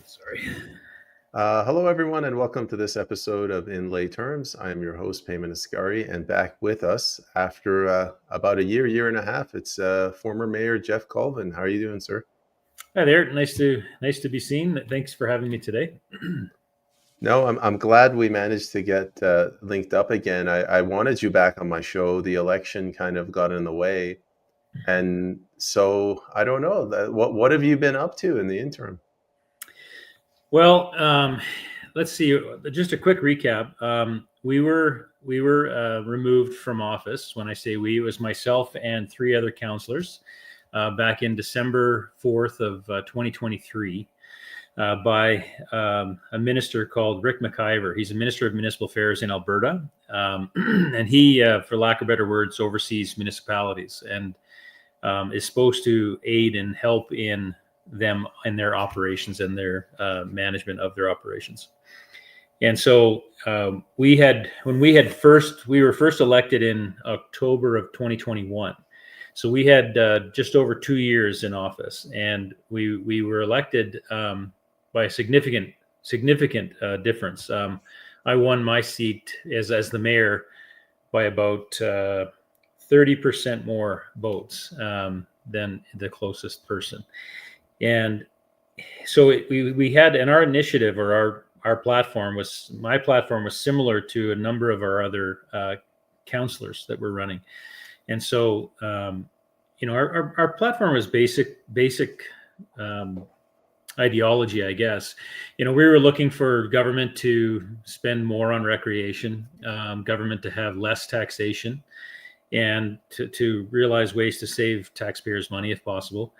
Sorry. Hello, everyone, and welcome to this episode of In Lay Terms. I am your host, Peyman Askari, and back with us after about a year and a half, it's former Mayor Jeff Colvin. How are you doing, sir? Hi there. Nice to be seen. Thanks for having me today. No, I'm glad we managed to get linked up again. I wanted you back on my show. The election kind of got in the way, and so I don't know. What have you been up to in the interim? Well, let's see. Just a quick recap. We were removed from office. When I say we, it was myself and three other councillors back in December 4th of 2023 by a minister called Rick McIver. He's a minister of municipal affairs in Alberta, and he, for lack of better words, oversees municipalities and is supposed to aid and help in them in their operations and their management of their operations. And so we were first elected in October of 2021. So we had just over 2 years in office, and we were elected by a significant difference. I won my seat as the mayor by about 30% more votes than the closest person. And so we had, and our initiative or my platform was similar to a number of our other councillors that were running. And so, our platform was basic ideology, I guess. We were looking for government to spend more on recreation, government to have less taxation, and to realize ways to save taxpayers money if possible.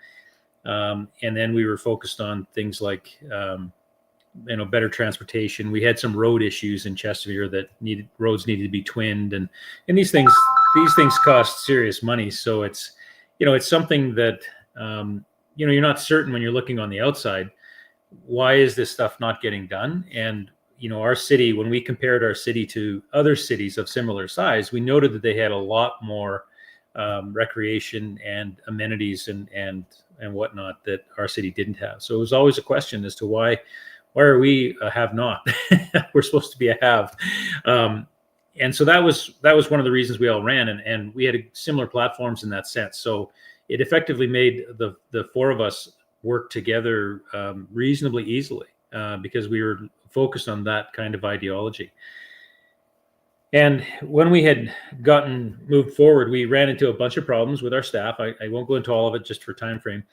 And then we were focused on things like, better transportation. We had some road issues in Chestermere that roads needed to be twinned, and these things cost serious money. So it's something that, you're not certain when you're looking on the outside, why is this stuff not getting done? And, our city, when we compared our city to other cities of similar size, we noted that they had a lot more recreation and amenities and whatnot that our city didn't have. So it was always a question as to why are we a have not? We're supposed to be a have. And so that was one of the reasons we all ran, and we had similar platforms in that sense. So it effectively made the four of us work together reasonably easily because we were focused on that kind of ideology. And when we had moved forward, we ran into a bunch of problems with our staff. I won't go into all of it just for time frame.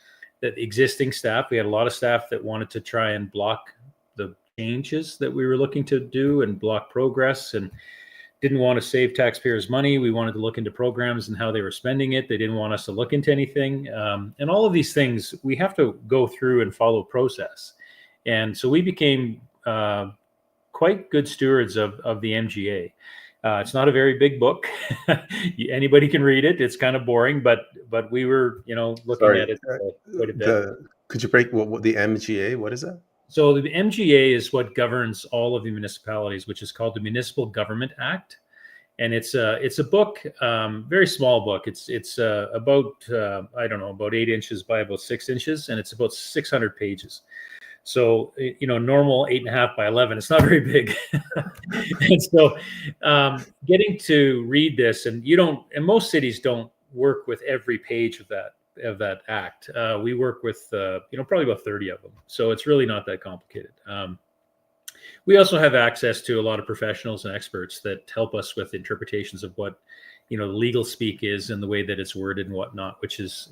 That existing staff, we had a lot of staff that wanted to try and block the changes that we were looking to do and block progress, and didn't want to save taxpayers money. We wanted to look into programs and how they were spending it. They didn't want us to look into anything. And all of these things, we have to go through and follow process. And so we became quite good stewards of the MGA. It's not a very big book. Anybody can read it. It's kind of boring, but we were, looking at it quite a bit. Could you break what the MGA? What is that? So the MGA is what governs all of the municipalities, which is called the Municipal Government Act, and it's a book, very small book. It's about about 8 inches by about 6 inches, and it's about 600 pages. So, normal 8.5 by 11, it's not very big. And so getting to read this, and most cities don't work with every page of that act. We work with, probably about 30 of them. So it's really not that complicated. We also have access to a lot of professionals and experts that help us with interpretations of what, legal speak is and the way that it's worded and whatnot, which is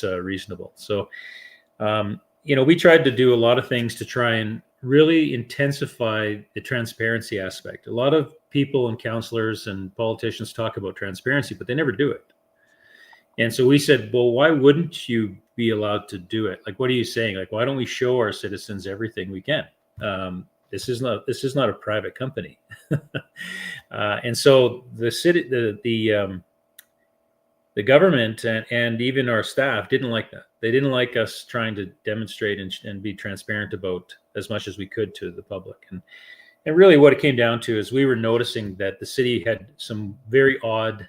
reasonable. So, we tried to do a lot of things to try and really intensify the transparency aspect. A lot of people and councillors and politicians talk about transparency, but they never do it. And so we said, well, why wouldn't you be allowed to do it? Like, what are you saying? Like, why don't we show our citizens everything we can? This is not a private company. And so the city, the government and even our staff didn't like that. They didn't like us trying to demonstrate and be transparent about as much as we could to the public. And really what it came down to is we were noticing that the city had some very odd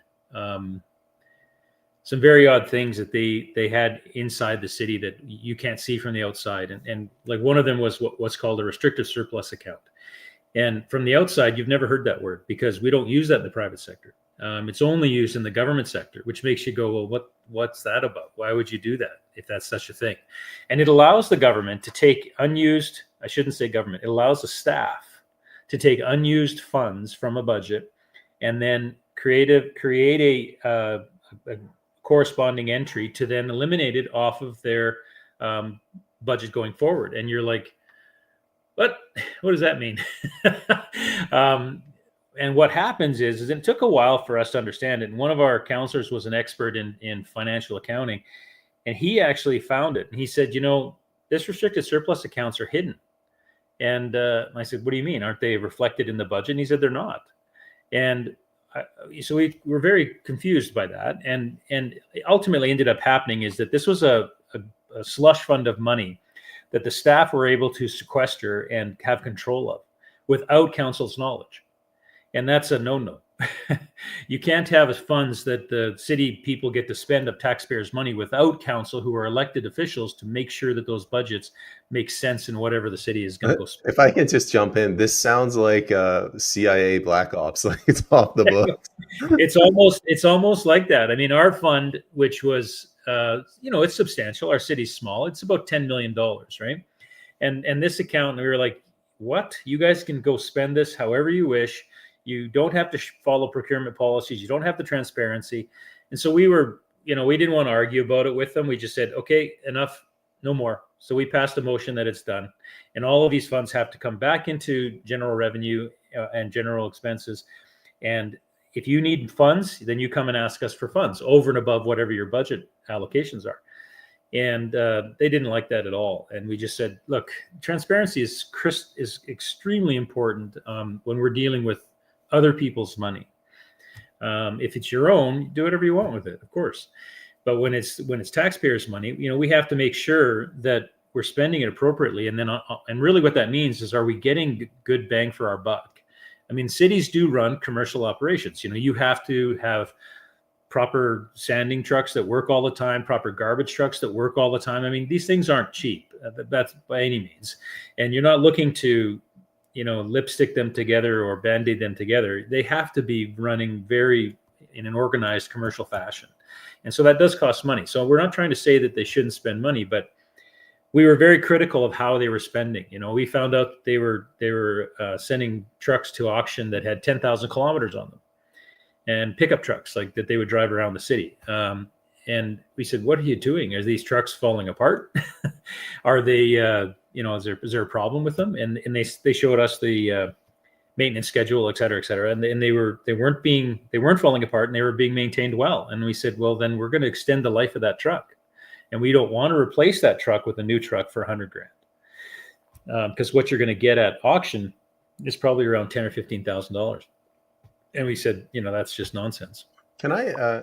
some very odd things that they had inside the city that you can't see from the outside. And like one of them was what's called a restrictive surplus account. And from the outside, you've never heard that word because we don't use that in the private sector. It's only used in the government sector, which makes you go, well, what's that about? Why would you do that if that's such a thing? And it allows the government to take unused, I shouldn't say government, it allows the staff to take unused funds from a budget and then create a corresponding entry to then eliminate it off of their budget going forward. And you're like, what does that mean? And what happens is it took a while for us to understand it. And one of our counselors was an expert in financial accounting, and he actually found it. And he said, this restricted surplus accounts are hidden. And I said, what do you mean? Aren't they reflected in the budget? And he said, they're not. And so we were very confused by that. And ultimately ended up happening is that this was a slush fund of money that the staff were able to sequester and have control of without council's knowledge. And that's a no-no. You can't have funds that the city people get to spend of taxpayers' money without council, who are elected officials, to make sure that those budgets make sense in whatever the city is going to go spend. If I can just jump in, this sounds like CIA Black Ops, like it's off the books. It's almost like that. I mean, our fund, which was, it's substantial. Our city's small. It's about $10 million, right? And this account, we were like, what? You guys can go spend this however you wish. You don't have to follow procurement policies. You don't have the transparency. And so we were, we didn't want to argue about it with them. We just said, okay, enough, no more. So we passed a motion that it's done. And all of these funds have to come back into general revenue and general expenses. And if you need funds, then you come and ask us for funds over and above whatever your budget allocations are. And they didn't like that at all. And we just said, look, transparency is extremely important when we're dealing with other people's money. If it's your own, do whatever you want with it, of course. But when it's taxpayers' money, we have to make sure that we're spending it appropriately. And then, and really what that means is, are we getting good bang for our buck? I mean, cities do run commercial operations. You have to have proper sanding trucks that work all the time, proper garbage trucks that work all the time. I mean, these things aren't cheap. That's by any means. And you're not looking to lipstick them together or band-aid them together. They have to be running in an organized commercial fashion. And so that does cost money. So we're not trying to say that they shouldn't spend money, but we were very critical of how they were spending. We found out they were sending trucks to auction that had 10,000 kilometers on them, and pickup trucks like that they would drive around the city. And we said, what are you doing? Are these trucks falling apart? Are they, is there a problem with them? And they showed us the maintenance schedule, et cetera, et cetera. And they weren't falling apart, and they were being maintained well. And we said, well, then we're going to extend the life of that truck. And we don't want to replace that truck with a new truck for $100,000. Because what you're going to get at auction is probably around $10,000 or $15,000. And we said, that's just nonsense. Can I,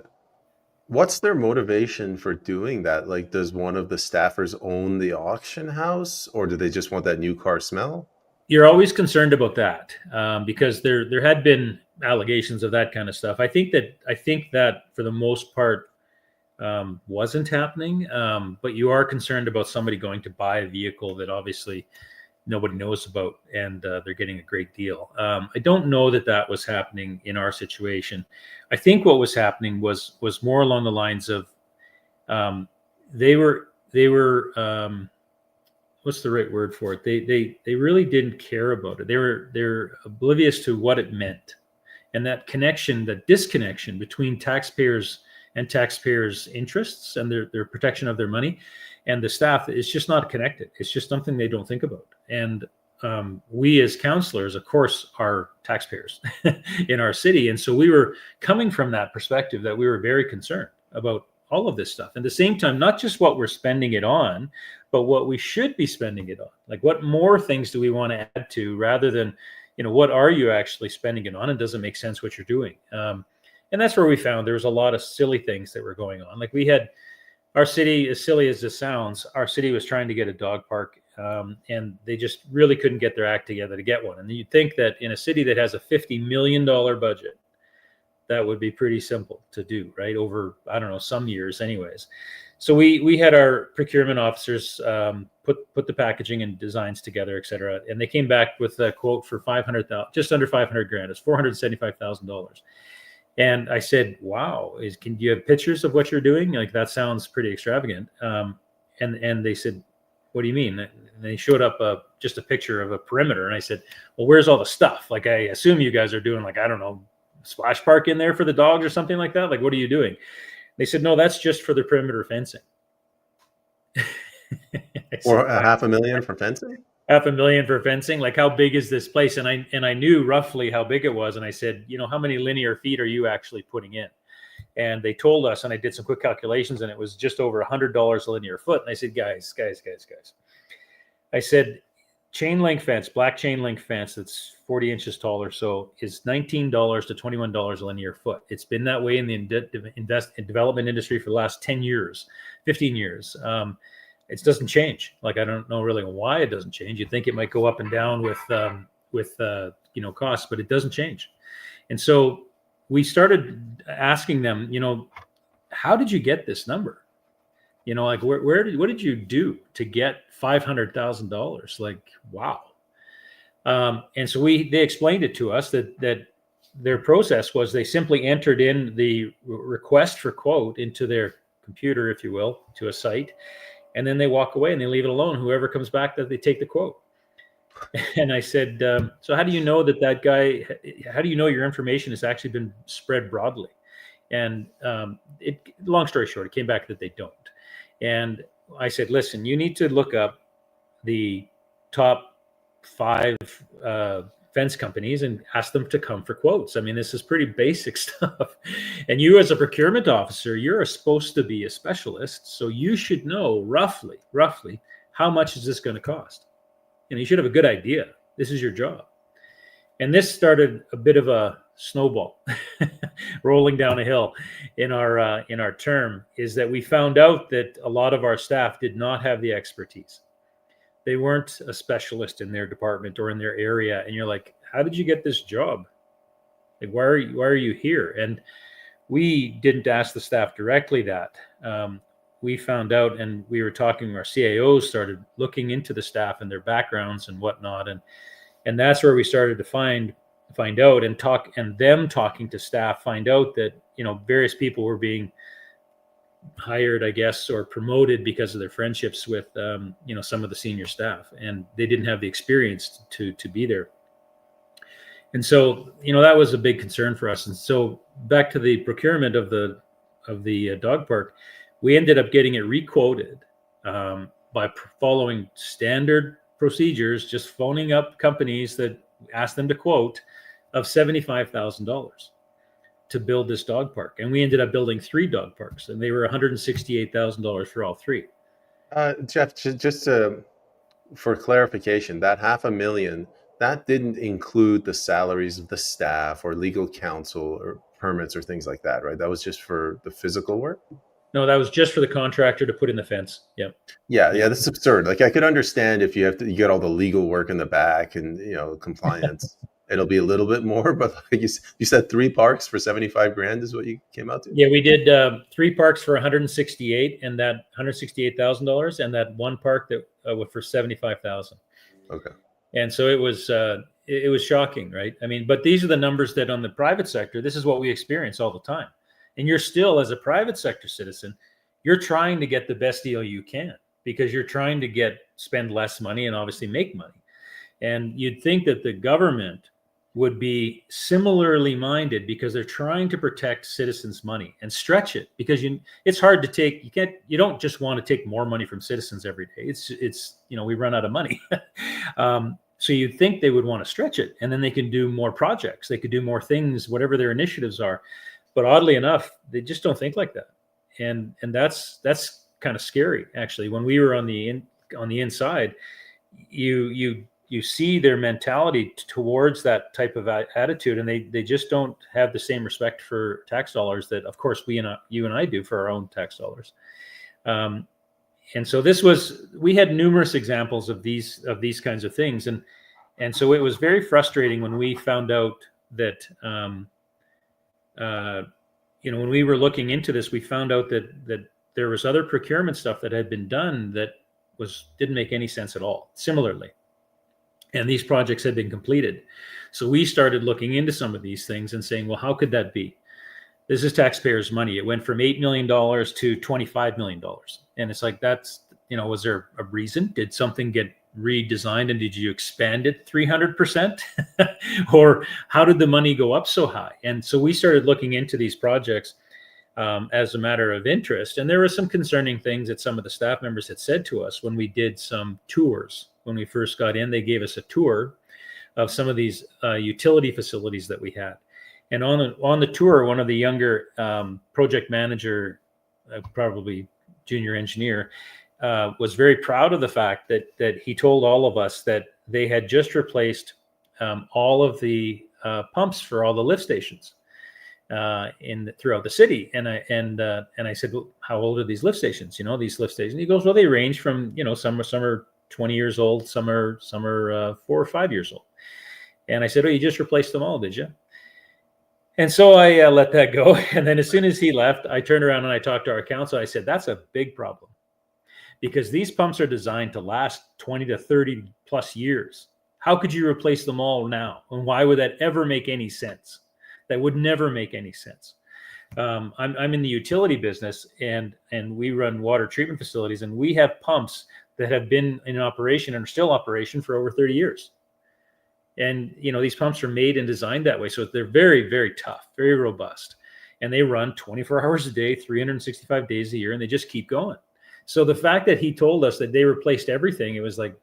what's their motivation for doing that? Like, does one of the staffers own the auction house, or do they just want that new car smell? You're always concerned about that because there had been allegations of that kind of stuff. I think that for the most part wasn't happening, but you are concerned about somebody going to buy a vehicle that obviously nobody knows about, and they're getting a great deal. I don't know that was happening in our situation. I think what was happening was more along the lines of they were what's the right word for it? They really didn't care about it. They're oblivious to what it meant, and that disconnection between taxpayers and taxpayers' interests and their protection of their money and the staff is just not connected. It's just something they don't think about. And we as councillors, of course, are taxpayers in our city. And so we were coming from that perspective that we were very concerned about all of this stuff. And at the same time, not just what we're spending it on, but what we should be spending it on. Like, what more things do we want to add to, rather than, what are you actually spending it on? And does it make sense what you're doing? And that's where we found there was a lot of silly things that were going on. Like, we had our city, as silly as this sounds, our city was trying to get a dog park, and they just really couldn't get their act together to get one. And you'd think that in a city that has a $50 million budget, that would be pretty simple to do, right? Over, I don't know, some years anyways. So we had our procurement officers put the packaging and designs together, et cetera. And they came back with a quote for 500,000, just under 500 grand. It's $475,000. And I said, wow, can you have pictures of what you're doing? Like, that sounds pretty extravagant. And they said, what do you mean? And they showed up just a picture of a perimeter. And I said, well, where's all the stuff? Like, I assume you guys are doing, like, I don't know, splash park in there for the dogs or something like that. Like, what are you doing? They said, no, that's just for the perimeter fencing. Or $500,000 for fencing? $500,000 for fencing. Like, how big is this place? And I knew roughly how big it was. And I said, how many linear feet are you actually putting in? And they told us, and I did some quick calculations, and it was just over $100 a linear foot. And I said, guys. I said, chain link fence, black chain link fence that's 40 inches tall or so is $19 to $21 a linear foot. It's been that way in the development industry for the last 10 years, 15 years. It doesn't change. Like, I don't know really why it doesn't change. You'd think it might go up and down with costs, but it doesn't change. And so we started asking them, how did you get this number? Like, what did you do to get $500,000? Like, wow. And so they explained it to us that their process was they simply entered in the request for quote into their computer, if you will, to a site, and then they walk away and they leave it alone. Whoever comes back, that they take the quote. And I said, so how do you know that guy, how do you know your information has actually been spread broadly? And long story short, it came back that they don't. And I said, listen, you need to look up the top 5 fence companies and ask them to come for quotes. I mean, this is pretty basic stuff. And you, as a procurement officer, you're supposed to be a specialist. So you should know roughly how much is this going to cost. You should have a good idea. This is your job. And this started a bit of a snowball rolling down a hill in our term, is that we found out that a lot of our staff did not have the expertise. They weren't a specialist in their department or in their area. And you're like, how did you get this job? Like, why are you here? And we didn't ask the staff directly that. We found out, and we were talking, our CAOs started looking into the staff and their backgrounds and whatnot. And that's where we started to find out and talk, and them talking to staff, find out that, various people were being hired, I guess, or promoted because of their friendships with, some of the senior staff, and they didn't have the experience to be there. And so, that was a big concern for us. And so back to the procurement of the dog park, we ended up getting it requoted by following standard procedures, just phoning up companies that asked them to quote, of $75,000 to build this dog park. And we ended up building 3 dog parks, and they were $168,000 for all 3. Jeff, just for clarification, that $500,000, that didn't include the salaries of the staff or legal counsel or permits or things like that, right? That was just for the physical work? No, that was just for the contractor to put in the fence. Yep. Yeah, that's absurd. Like, I could understand if you get all the legal work in the back and compliance, it'll be a little bit more. But like you said, 3 parks for 75 grand is what you came out to. Yeah, we did 3 parks for 168, and that $168,000, and that 1 park that was for 75,000. Okay. And so it was shocking, right? I mean, but these are the numbers that on the private sector, this is what we experience all the time. And you're still, as a private sector citizen, you're trying to get the best deal you can, because you're trying to spend less money and obviously make money. And you'd think that the government would be similarly minded, because they're trying to protect citizens' money and stretch it, because it's hard to take. You don't just want to take more money from citizens every day. It's we run out of money. So you'd think they would want to stretch it, and then they can do more projects. They could do more things, whatever their initiatives are. But oddly enough, they just don't think like that, and that's kind of scary, actually. When we were on the inside, you see their mentality towards that type of attitude, and they just don't have the same respect for tax dollars that, of course, you and I do for our own tax dollars. And so we had numerous examples of these kinds of things, and so it was very frustrating when we found out that when we were looking into this, we found out that there was other procurement stuff that had been done that didn't make any sense at all, similarly. And these projects had been completed. So we started looking into some of these things and saying, well, how could that be? This is taxpayers' money. It went from $8 million to $25 million. And it's like, was there a reason? Did something get redesigned and did you expand it 300%? Or how did the money go up so high? And so we started looking into these projects as a matter of interest. And there were some concerning things that some of the staff members had said to us when we did some tours. When we first got in, they gave us a tour of some of these utility facilities that we had. And on the tour, one of the younger project manager, probably junior engineer, was very proud of the fact that he told all of us that they had just replaced all of the pumps for all the lift stations throughout the city. And I said, well, how old are these lift stations? These lift stations. He goes, well, they range from some are 20 years old, some are 4 or 5 years old. And I said, oh, you just replaced them all, did you? And so I let that go. And then as soon as he left, I turned around and I talked to our council. I said, that's a big problem because these pumps are designed to last 20 to 30 plus years. How could you replace them all now? And why would that ever make any sense? That would never make any sense. I'm in the utility business and we run water treatment facilities, and we have pumps that have been in operation and are still operation for over 30 years. And, these pumps are made and designed that way. So they're very, very tough, very robust. And they run 24 hours a day, 365 days a year, and they just keep going. So the fact that he told us that they replaced everything, it was like,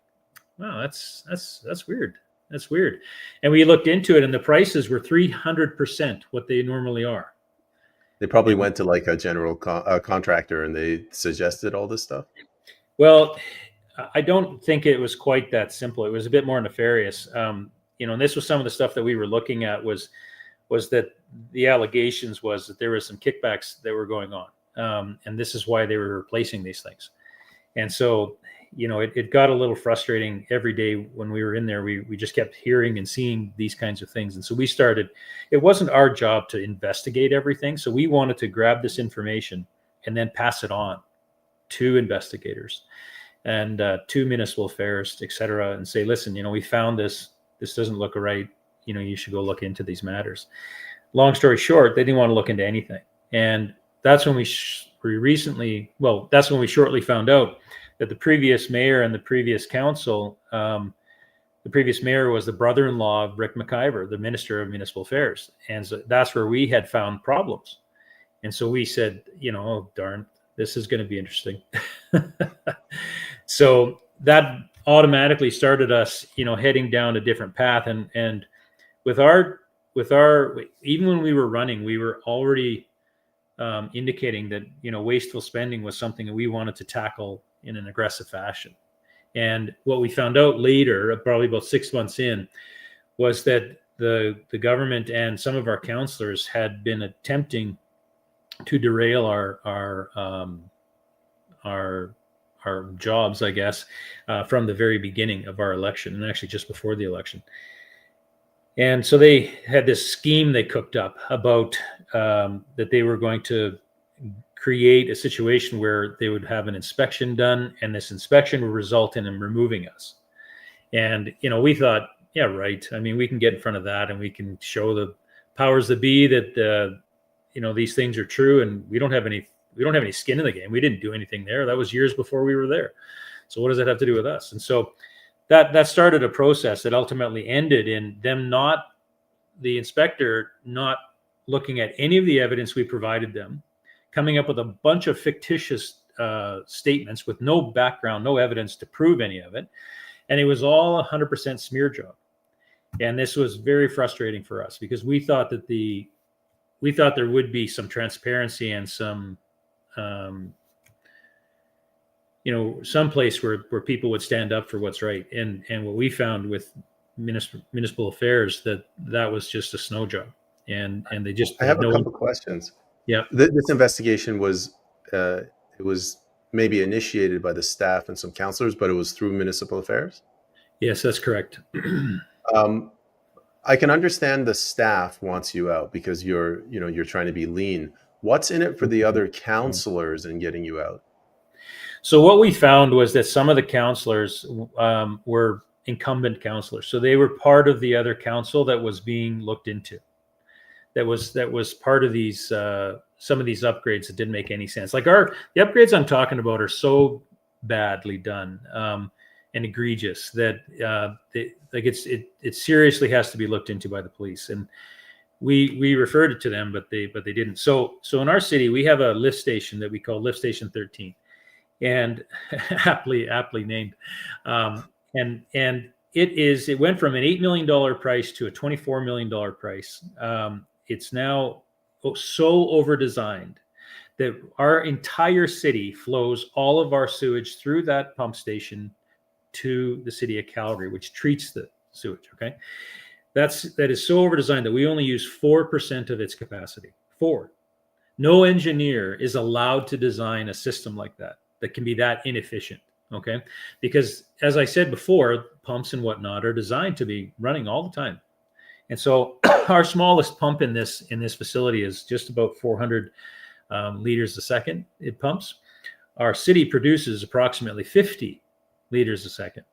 wow, that's weird. That's weird. And we looked into it and the prices were 300% what they normally are. They probably went to like a general contractor and they suggested all this stuff. Well, I don't think it was quite that simple. It was a bit more nefarious. And this was some of the stuff that we were looking at was that the allegations was that there was some kickbacks that were going on. And this is why they were replacing these things. And so, it got a little frustrating every day when we were in there. We just kept hearing and seeing these kinds of things. And so it wasn't our job to investigate everything. So we wanted to grab this information and then pass it on to investigators and to municipal affairs, et cetera, and say, listen, we found this doesn't look right. You should go look into these matters. Long story short, they didn't want to look into anything. And that's when we shortly found out that the previous mayor and the previous council, the previous mayor was the brother-in-law of Rick McIver, the Minister of Municipal Affairs. And so that's where we had found problems. And so we said, oh, darn, this is going to be interesting. So that automatically started us, heading down a different path. And with our, even when we were running, we were already indicating that, wasteful spending was something that we wanted to tackle in an aggressive fashion. And what we found out later, probably about 6 months in, was that the government and some of our councillors had been attempting to derail our jobs, I guess, from the very beginning of our election, and actually just before the election. And so they had this scheme they cooked up about that they were going to create a situation where they would have an inspection done, and this inspection would result in them removing us. And, we thought, yeah, right. I mean, we can get in front of that and we can show the powers that be that, these things are true, and we don't have any skin in the game. We didn't do anything there. That was years before we were there. So what does that have to do with us? And so that started a process that ultimately ended in them the inspector not looking at any of the evidence we provided them, coming up with a bunch of fictitious statements with no background, no evidence to prove any of it. And it was all 100% smear job. And this was very frustrating for us because we thought that there would be some transparency and some place where people would stand up for what's right. And what we found with municipal affairs, that was just a snow job. And they just I have a couple questions. Yeah. This investigation was it was maybe initiated by the staff and some councillors, but it was through municipal affairs? Yes, that's correct. I can understand the staff wants you out because you're trying to be lean. What's in it for the other counselors in getting you out? So what we found was that some of the counselors were incumbent counselors, so they were part of the other council that was being looked into. That was part of these some of these upgrades that didn't make any sense. Like the upgrades I'm talking about are so badly done and egregious that it seriously has to be looked into by the police. And we referred it to them, but they didn't. So in our city we have a lift station that we call Lift Station 13, and aptly named. And it went from an $8 million price to a $24 million price. It's now so over designed that our entire city flows all of our sewage through that pump station to the city of Calgary, which treats the sewage. Okay. That is so over designed that we only use 4% of its capacity. 4. No engineer is allowed to design a system like that can be that inefficient. Okay. Because as I said before, pumps and whatnot are designed to be running all the time. And so our smallest pump in this facility is just about 400 liters a second. It pumps. Our city produces approximately 50 liters a second.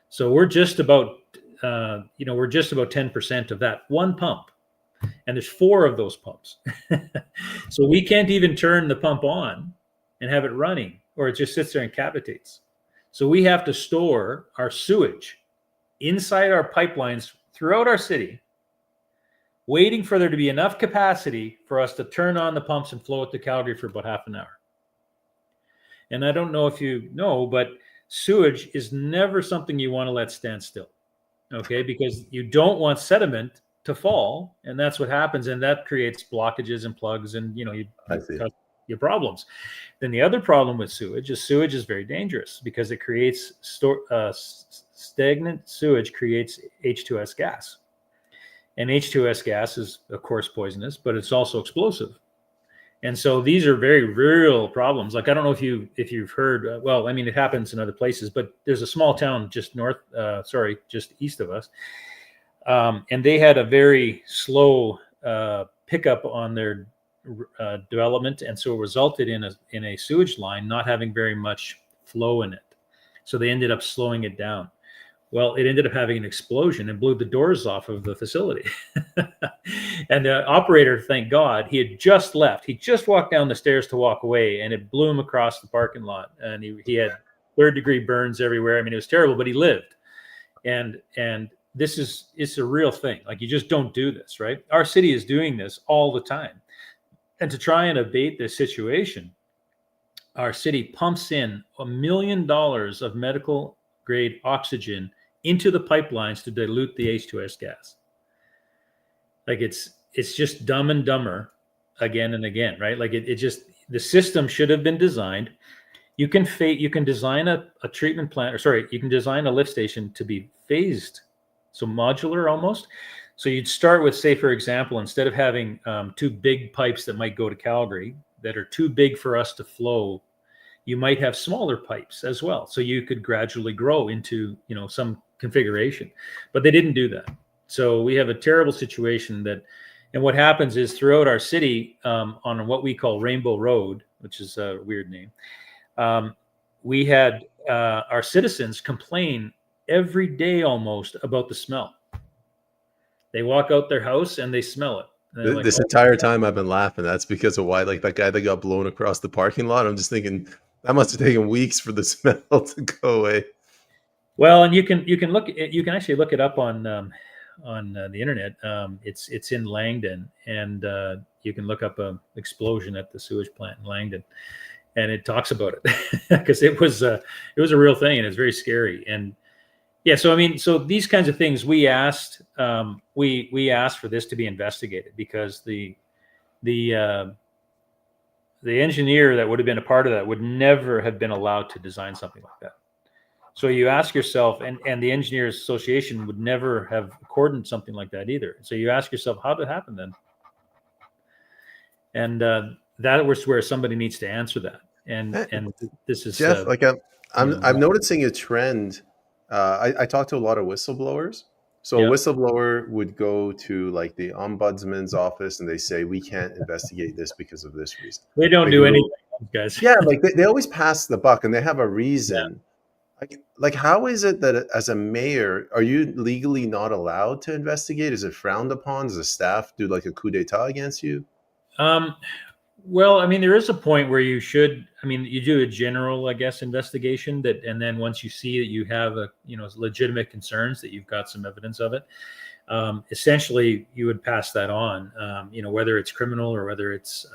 So we're just about 10% of that one pump. And there's 4 of those pumps. So we can't even turn the pump on and have it running, or it just sits there and cavitates. So we have to store our sewage inside our pipelines throughout our city, waiting for there to be enough capacity for us to turn on the pumps and flow it to Calgary for about half an hour. And I don't know if you know, but sewage is never something you want to let stand still, okay? Because you don't want sediment to fall, and that's what happens, and that creates blockages and plugs, and your problems. Then the other problem with sewage is very dangerous because it creates stagnant sewage creates H2S gas. And H2S gas is, of course, poisonous, but it's also explosive. And so these are very real problems. Like, I don't know if you've heard, well, I mean, it happens in other places, but there's a small town just east of us. And they had a very slow pickup on their development. And so it resulted in a sewage line not having very much flow in it. So they ended up slowing it down. Well, it ended up having an explosion and blew the doors off of the facility. And the operator, thank God, he had just left. He just walked down the stairs to walk away, and it blew him across the parking lot. And he had third-degree burns everywhere. I mean, it was terrible, but he lived. And it's a real thing. Like, you just don't do this, right? Our city is doing this all the time. And to try and abate this situation, our city pumps in $1 million of medical grade oxygen into the pipelines to dilute the H2S gas. Like, it's just dumb and dumber again and again, right? Like, the system should have been designed. You can design a treatment plant, you can design a lift station to be phased, so modular almost. So you'd start with, say, for example, instead of having 2 big pipes that might go to Calgary that are too big for us to flow, you might have smaller pipes as well. So you could gradually grow into, some configuration, but they didn't do that. So we have a terrible situation and what happens is throughout our city, on what we call Rainbow Road, which is a weird name, we had our citizens complain every day almost about the smell. They walk out their house and they smell it. This entire time I've been laughing. That's because of why, like, that guy that got blown across the parking lot. I'm just thinking that must have taken weeks for the smell to go away. Well, and you can actually look it up on the internet. It's in Langdon, and you can look up an explosion at the sewage plant in Langdon, and it talks about it because it was a real thing, and it's very scary. And yeah, so these kinds of things we asked for this to be investigated, because the engineer that would have been a part of that would never have been allowed to design something like that. So you ask yourself, and the Engineers Association would never have accorded something like that either. So you ask yourself, how did it happen then? And that was where somebody needs to answer that. And this is Jeff, I'm noticing a trend. I talk to a lot of whistleblowers. So a whistleblower would go to like the ombudsman's office and they say, we can't investigate this because of this reason. They don't do anything, guys. Yeah, like they always pass the buck and they have a reason. Like how is it that as a mayor, are you legally not allowed to investigate? Is it frowned upon? Does the staff do like a coup d'etat against you? Well, I mean, there is a point where you should, I mean, you do a general, I guess, investigation that, and then once you see that you have legitimate concerns, that you've got some evidence of it, essentially you would pass that on, whether it's criminal or whether it's,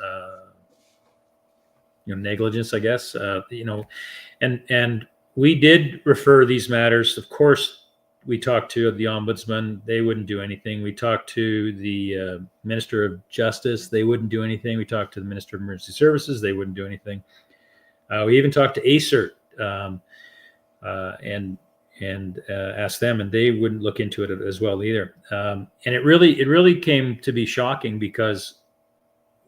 negligence, I guess, and we did refer these matters. Of course, we talked to the ombudsman. They wouldn't do anything. We talked to the Minister of Justice. They wouldn't do anything. We talked to the Minister of Emergency Services. They wouldn't do anything. We even talked to ACERT and asked them, and they wouldn't look into it as well either. And it really came to be shocking because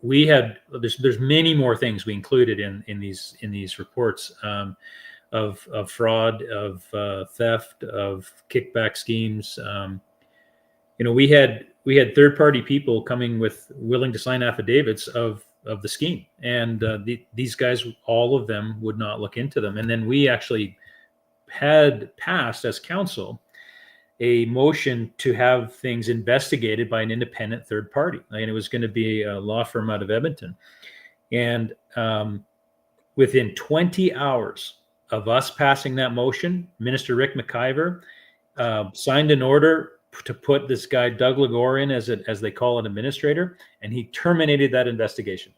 there's many more things we included in these reports. Of fraud, of theft, of kickback schemes. We had third-party people coming willing to sign affidavits of the scheme, and these guys, all of them, would not look into them. And then we actually had passed as council a motion to have things investigated by an independent third party, and it was going to be a law firm out of Edmonton. And within 20 hours of us passing that motion, Minister Rick McIver signed an order to put this guy Doug Lagore in as they call an administrator, and he terminated that investigation.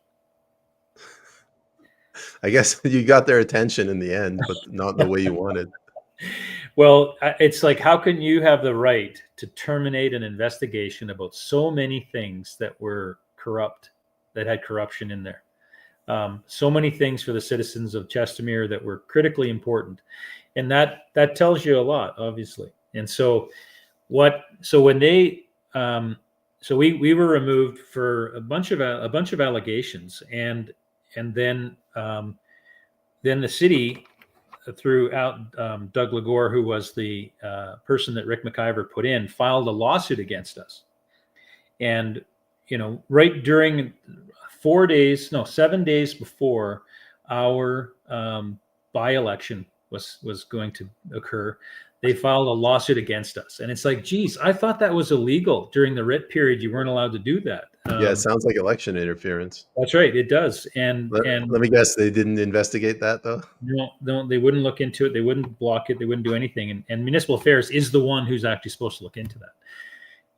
I guess you got their attention in the end, but not the way you wanted. Well, it's like, how can you have the right to terminate an investigation about so many things that were corrupt, that had corruption in there? So many things for the citizens of Chestermere that were critically important, and that tells you a lot, obviously. And so when they we were removed for a bunch of allegations, and then the city, through Doug Lagore, who was the person that Rick McIver put in, filed a lawsuit against us. And right during 7 days before our by-election was going to occur, they filed a lawsuit against us. And it's like, geez, I thought that was illegal. During the writ period, you weren't allowed to do that. Yeah, it sounds like election interference. That's right, it does. And let me guess, they didn't investigate that, though? No, they wouldn't look into it. They wouldn't block it. They wouldn't do anything. And Municipal Affairs is the one who's actually supposed to look into that.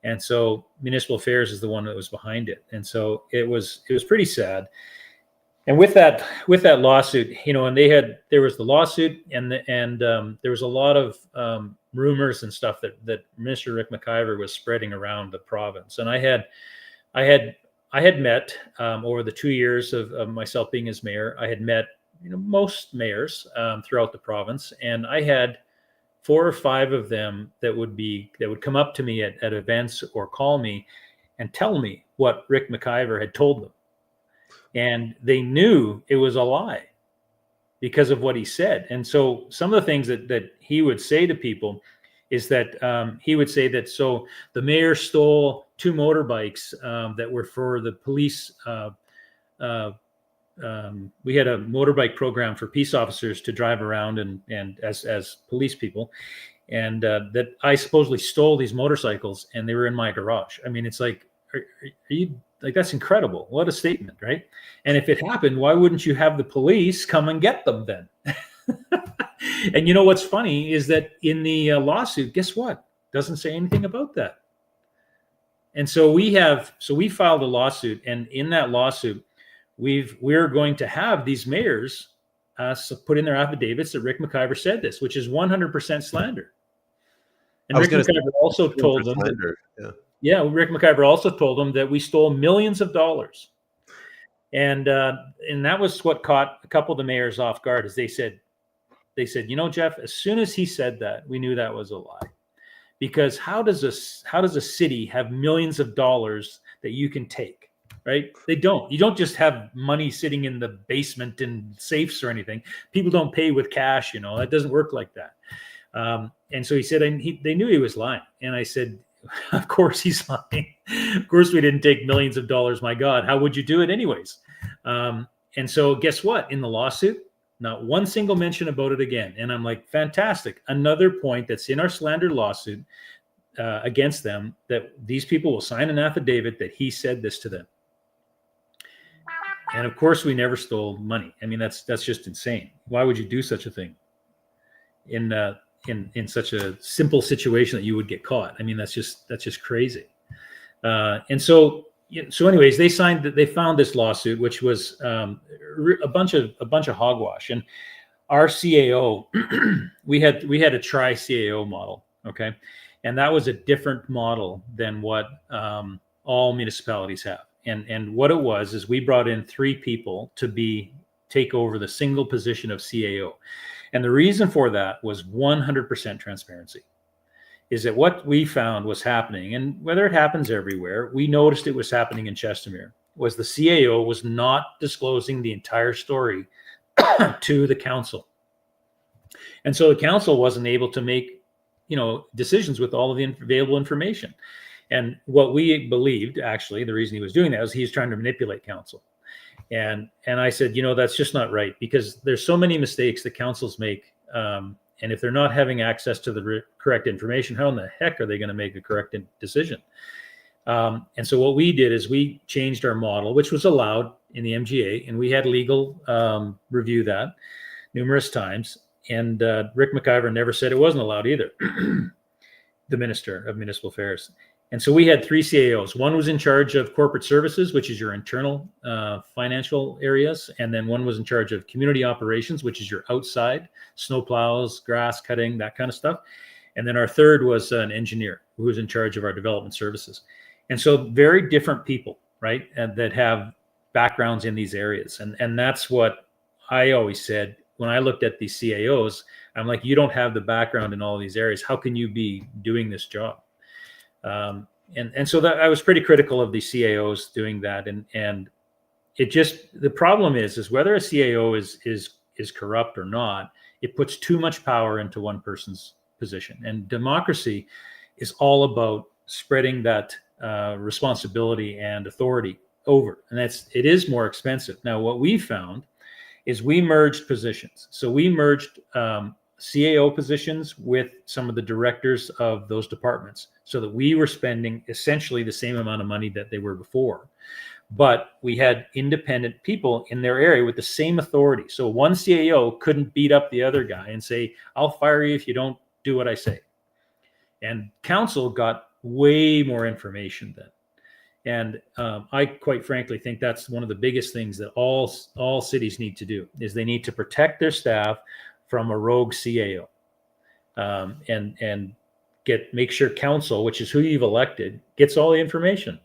And so Municipal Affairs is the one that was behind it. And so it was pretty sad. And with that lawsuit, and there was the lawsuit, and there was a lot of rumors and stuff that Mr. Rick McIver was spreading around the province. And I had met over the 2 years of myself being as mayor, I had met most mayors throughout the province, and I had 4 or 5 of them that would come up to me at events or call me and tell me what Rick McIver had told them. And they knew it was a lie because of what he said. And so some of the things that he would say to people is that he would say that, so the mayor stole 2 motorbikes that were for the police. We had a motorbike program for peace officers to drive around and as police people, and that I supposedly stole these motorcycles, and they were in my garage. I mean, it's like, are you, like, that's incredible. What a statement, right? And if it happened, why wouldn't you have the police come and get them then? And what's funny is that in the lawsuit, guess what? Doesn't say anything about that. And so we filed a lawsuit, and in that lawsuit, we're going to have these mayors put in their affidavits that Rick McIver said this, which is 100% slander. And Rick McIver also told them Rick McIver also told them that we stole millions of dollars. And that was what caught a couple of the mayors off guard, as they said, Jeff, as soon as he said that, we knew that was a lie. Because how does a city have millions of dollars that you can take, right? They don't. You don't just have money sitting in the basement in safes or anything. People don't pay with cash, that doesn't work like that. And so he said, they knew he was lying. And I said, of course he's lying. Of course we didn't take millions of dollars. My God, how would you do it anyways? And so guess what? In the lawsuit, not one single mention about it again. And I'm like, fantastic. Another point that's in our slander lawsuit against them, that these people will sign an affidavit that he said this to them. And of course, we never stole money. I mean, that's just insane. Why would you do such a thing in such a simple situation that you would get caught? I mean, that's just crazy. And so anyways, they found this lawsuit, which was a bunch of hogwash. And our CAO, we had a tri CAO model, okay, and that was a different model than what all municipalities have. And what it was is we brought in 3 people to take over the single position of CAO. And the reason for that was 100% transparency. Is that what we found was happening, and whether it happens everywhere, we noticed it was happening in Chestermere, was the CAO was not disclosing the entire story to the council. And so the council wasn't able to make, decisions with all of the available information. And what we believed, actually, the reason he was doing that was he's trying to manipulate council. And I said, that's just not right, because there's so many mistakes that councils make. And if they're not having access to the correct information, how in the heck are they going to make a correct decision? And so what we did is we changed our model, which was allowed in the MGA, and we had legal review that numerous times. And Rick McIver never said it wasn't allowed either, the Minister of Municipal Affairs. And so we had 3 CAOs. One was in charge of corporate services, which is your internal financial areas. And then one was in charge of community operations, which is your outside, snow plows, grass cutting, that kind of stuff. And then our third was an engineer who was in charge of our development services. And so very different people, right, and that have backgrounds in these areas. And that's what I always said when I looked at these CAOs. I'm like, you don't have the background in all of these areas. How can you be doing this job? And so that I was pretty critical of the CAOs doing that. And it just, the problem is whether a CAO is corrupt or not, it puts too much power into one person's position. And democracy is all about spreading that responsibility and authority over. And it is more expensive. Now, what we found is we merged positions. So we merged CAO positions with some of the directors of those departments, so that we were spending essentially the same amount of money that they were before. But we had independent people in their area with the same authority. So one CAO couldn't beat up the other guy and say, I'll fire you if you don't do what I say. And council got way more information then. And I quite frankly think that's one of the biggest things that all cities need to do, is they need to protect their staff from a rogue CAO, and make sure council, which is who you've elected, gets all the information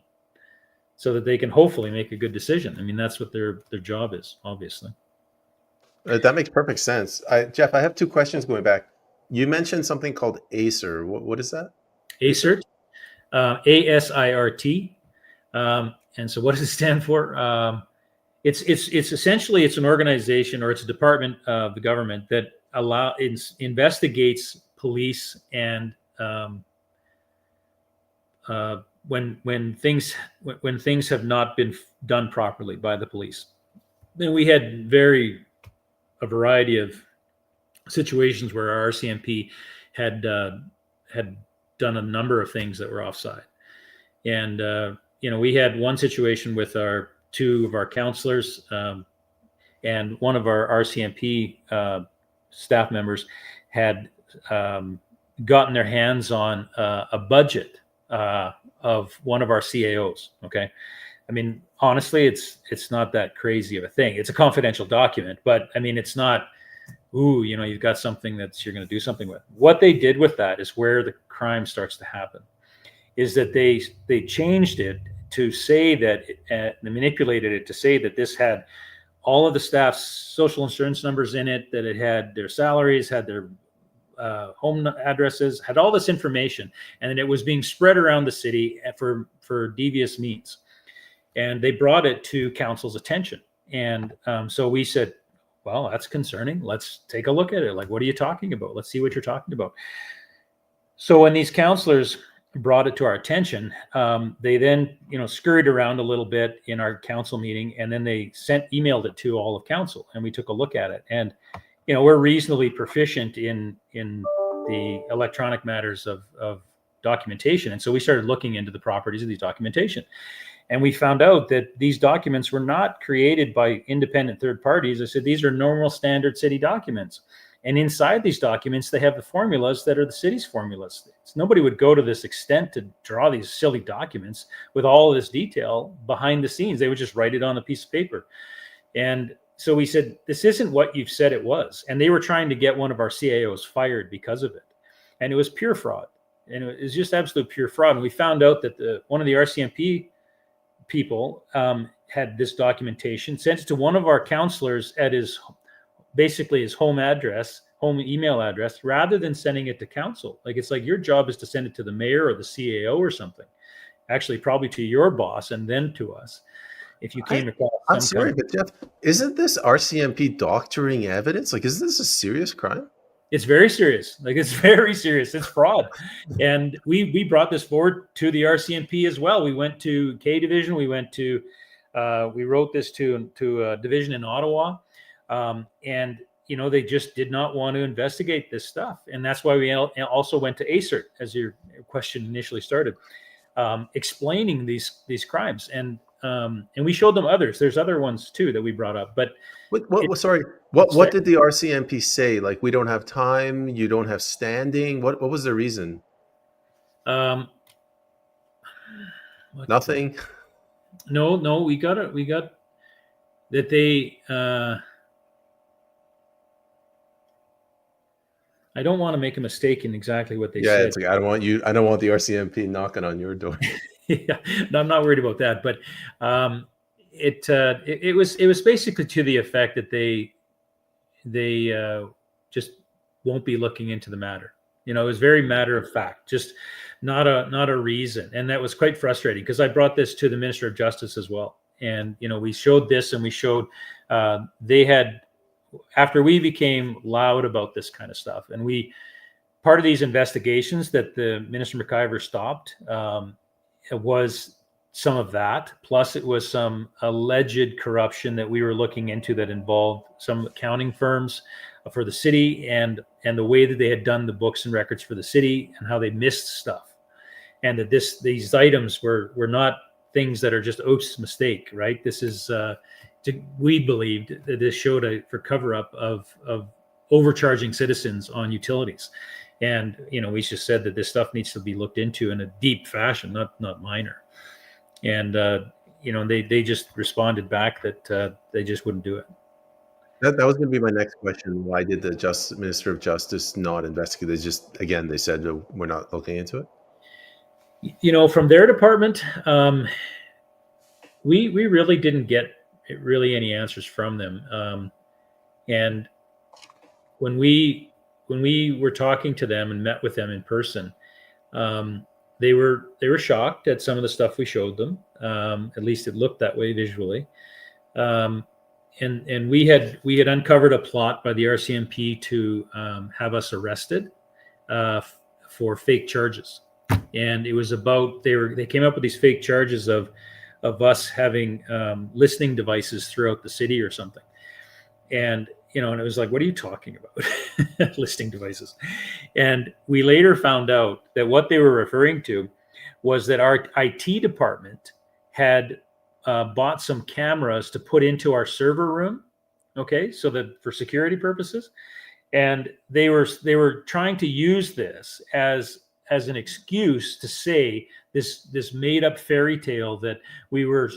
so that they can hopefully make a good decision. I mean, that's what their job is, obviously. That makes perfect sense. Jeff, I have 2 questions going back. You mentioned something called ACER. What is that? ACERT, ASIRT. And so what does it stand for? It's essentially, it's an organization, or it's a department of the government that investigates police and when things have not been done properly by the police. Then we had a variety of situations where our RCMP had done a number of things that were offside. And we had one situation with 2 of our counselors, and one of our RCMP staff members had gotten their hands on a budget of one of our CAOs. Okay, I mean, honestly, it's not that crazy of a thing. It's a confidential document, but I mean, it's not, you've got something that you're going to do something with. What they did with that is where the crime starts to happen. Is that they changed it to say that, they manipulated it to say that this had all of the staff's social insurance numbers in it, that it had their salaries, had their home addresses, had all this information, and then it was being spread around the city for devious means. And they brought it to council's attention. And so we said, well, that's concerning. Let's take a look at it. Like, what are you talking about? Let's see what you're talking about. So when these counselors brought it to our attention, they then, scurried around a little bit in our council meeting, and then they emailed it to all of council, and we took a look at it. And, we're reasonably proficient in the electronic matters of documentation. And so we started looking into the properties of these documentation. And we found out that these documents were not created by independent third parties. I said, these are normal standard city documents. And inside these documents, they have the formulas that are the city's formulas. Nobody would go to this extent to draw these silly documents with all of this detail behind the scenes. They would just write it on a piece of paper. And so we said, this isn't what you've said it was. And they were trying to get one of our CAOs fired because of it. And it was pure fraud. And it was just absolute pure fraud. And we found out that one of the RCMP people had this documentation, sent it to one of our counselors at his home email address, rather than sending it to council. Like, it's like your job is to send it to the mayor or the CAO or something, actually probably to your boss and then to us. If you came across I'm sorry, but Jeff, isn't this RCMP doctoring evidence? Like, isn't this a serious crime? It's very serious. Like, it's very serious. It's fraud. And we brought this forward to the RCMP as well. We went to K Division. We went to, we wrote this to a division in Ottawa. And, they just did not want to investigate this stuff. And that's why we also went to ACERT, as your question initially started, explaining these crimes. And we showed them others. There's other ones too that we brought up, but what did the RCMP say? Like, we don't have time, you don't have standing. What was the reason? Nothing. No, we got that they, I don't want to make a mistake in exactly what they said. Yeah, it's like, I don't want the RCMP knocking on your door. Yeah, no, I'm not worried about that, but it was basically to the effect that they just won't be looking into the matter. It was very matter of fact, just not a reason, and that was quite frustrating, because I brought this to the Minister of Justice as well, and we showed this, and we showed they had, after we became loud about this kind of stuff, and part of these investigations that the Minister McIver stopped. It was some of that, plus it was some alleged corruption that we were looking into that involved some accounting firms for the city, and the way that they had done the books and records for the city, and how they missed stuff, and that these items were not things that are just oops, mistake, right? This is we believed that this showed for cover up of overcharging citizens on utilities. And, we just said that this stuff needs to be looked into in a deep fashion, not minor. And, they just responded back that they just wouldn't do it. That was going to be my next question. Why did the Minister of Justice not investigate? They said, we're not looking into it. From their department, we really didn't get any answers from them. And when we were talking to them and met with them in person, they were shocked at some of the stuff we showed them. At least it looked that way visually. And we had uncovered a plot by the RCMP to have us arrested for fake charges. And it was about, they came up with these fake charges of us having listening devices throughout the city or something. And and it was like, what are you talking about? Listening devices. And we later found out that what they were referring to was that our IT department had bought some cameras to put into our server room. Okay. So that for security purposes. And they were trying to use this as an excuse to say this made up fairy tale that we were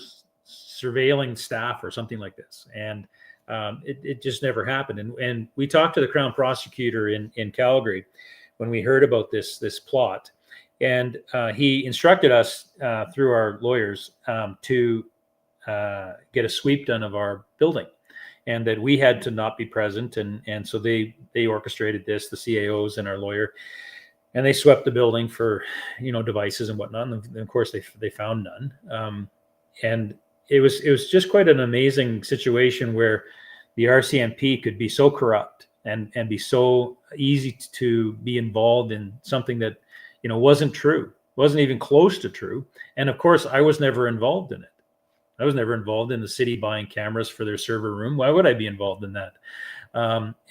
surveilling staff or something like this. And it just never happened. And we talked to the Crown Prosecutor in Calgary when we heard about this plot, and he instructed us through our lawyers to get a sweep done of our building, and that we had to not be present. And so they orchestrated this, the CAOs and our lawyer, and they swept the building for devices and whatnot. And of course they found none. And it was just quite an amazing situation where the RCMP could be so corrupt and be so easy to be involved in something that, wasn't true, wasn't even close to true. And of course, I was never involved in it. I was never involved in the city buying cameras for their server room. Why would I be involved in that?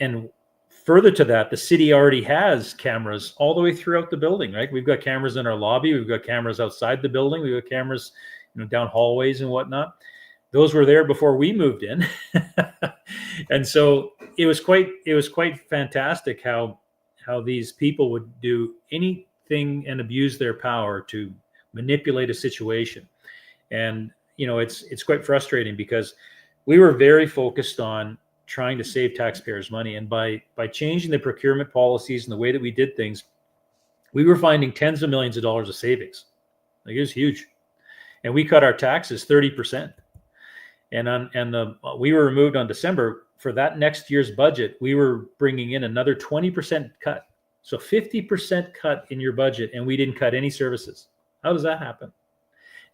And further to that, the city already has cameras all the way throughout the building, right? We've got cameras in our lobby. We've got cameras outside the building. We've got cameras, down hallways and whatnot. Those were there before we moved in. And so it was quite fantastic how these people would do anything and abuse their power to manipulate a situation. And, it's quite frustrating because we were very focused on trying to save taxpayers money. And by changing the procurement policies and the way that we did things, we were finding tens of millions of dollars of savings. Like, it was huge. And we cut our taxes 30%. We were removed on December. For that next year's budget, we were bringing in another 20% cut. So 50% cut in your budget, and we didn't cut any services. How does that happen?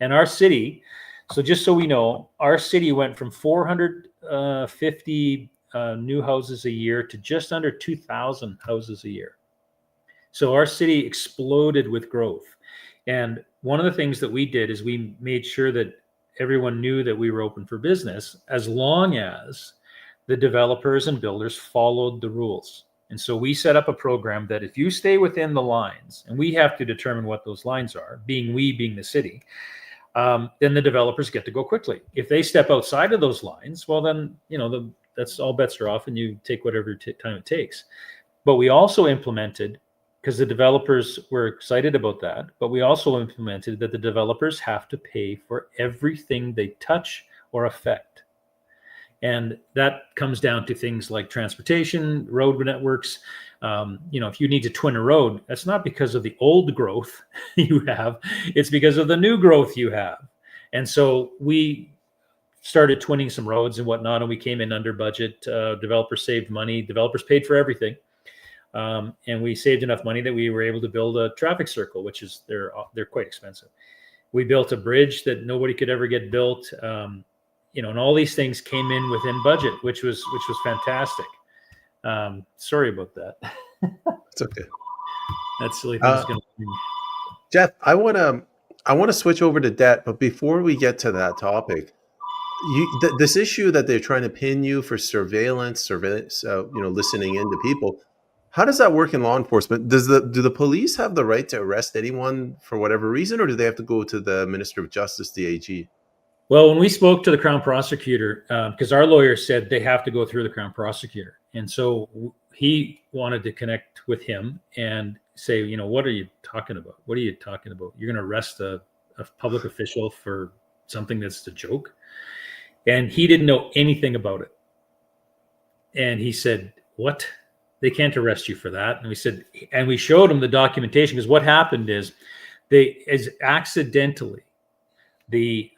And our city, so just so we know, our city went from 450 new houses a year to just under 2,000 houses a year. So our city exploded with growth. And one of the things that we did is we made sure that everyone knew that we were open for business as long as the developers and builders followed the rules. And so we set up a program that if you stay within the lines, and we have to determine what those lines are, being the city, then the developers get to go quickly. If they step outside of those lines, well, then, that's all bets are off and you take whatever time it takes. But we also implemented, because the developers were excited about that, but we also implemented that the developers have to pay for everything they touch or affect. And that comes down to things like transportation, road networks. If you need to twin a road, that's not because of the old growth you have, it's because of the new growth you have. And so we started twinning some roads and whatnot, and we came in under budget. Developers saved money. Developers paid for everything. And we saved enough money that we were able to build a traffic circle, which is they're quite expensive. We built a bridge that nobody could ever get built. And all these things came in within budget, which was fantastic. Sorry about that. It's okay. That silly thing is going to. Jeff, I want to switch over to debt, but before we get to that topic, this issue that they're trying to pin you for surveillance, listening into people. How does that work in law enforcement? Do the police have the right to arrest anyone for whatever reason, or do they have to go to the Minister of Justice, the AG? Well, when we spoke to the Crown Prosecutor, because our lawyer said they have to go through the Crown Prosecutor. And so he wanted to connect with him and say, what are you talking about? What are you talking about? You're going to arrest a public official for something that's a joke? And he didn't know anything about it. And he said, what? They can't arrest you for that. And we showed him the documentation, because what happened is accidentally the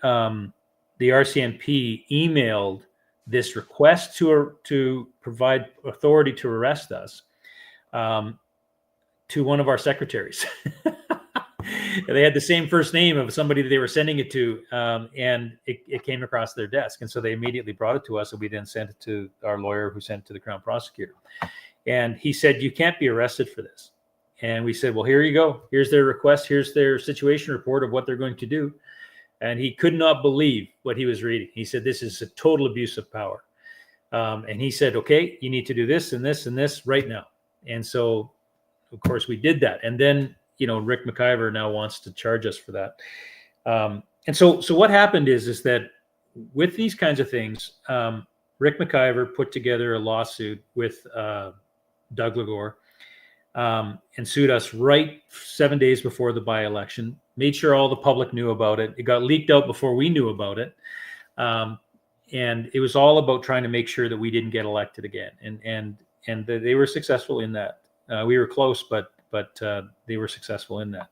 RCMP emailed this request to provide authority to arrest us to one of our secretaries. They had the same first name of somebody that they were sending it to, and it came across their desk. And so they immediately brought it to us, and we then sent it to our lawyer, who sent it to the Crown Prosecutor. And he said, you can't be arrested for this. And we said, well, here you go. Here's their request. Here's their situation report of what they're going to do. And he could not believe what he was reading. He said, this is a total abuse of power. And he said, okay, you need to do this and this and this right now. And so, of course, we did that. And then, Rick McIver now wants to charge us for that. And so what happened is that with these kinds of things, Rick McIver put together a lawsuit with Doug Legore, and sued us right 7 days before the by-election, made sure all the public knew about it. It got leaked out before we knew about it. And it was all about trying to make sure that we didn't get elected again. And they were successful in that. We were close, but they were successful in that.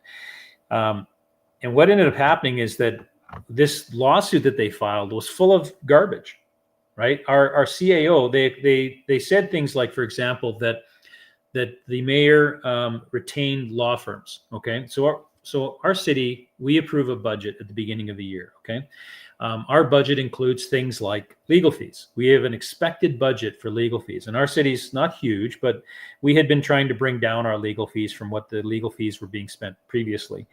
And what ended up happening is that this lawsuit that they filed was full of garbage, right? Our CAO, they said things like, for example, that the mayor retained law firms. Okay, so So our city, we approve a budget at the beginning of the year. Okay. Our budget includes things like legal fees. We have an expected budget for legal fees, and our city's not huge, but we had been trying to bring down our legal fees from what the legal fees were being spent previously.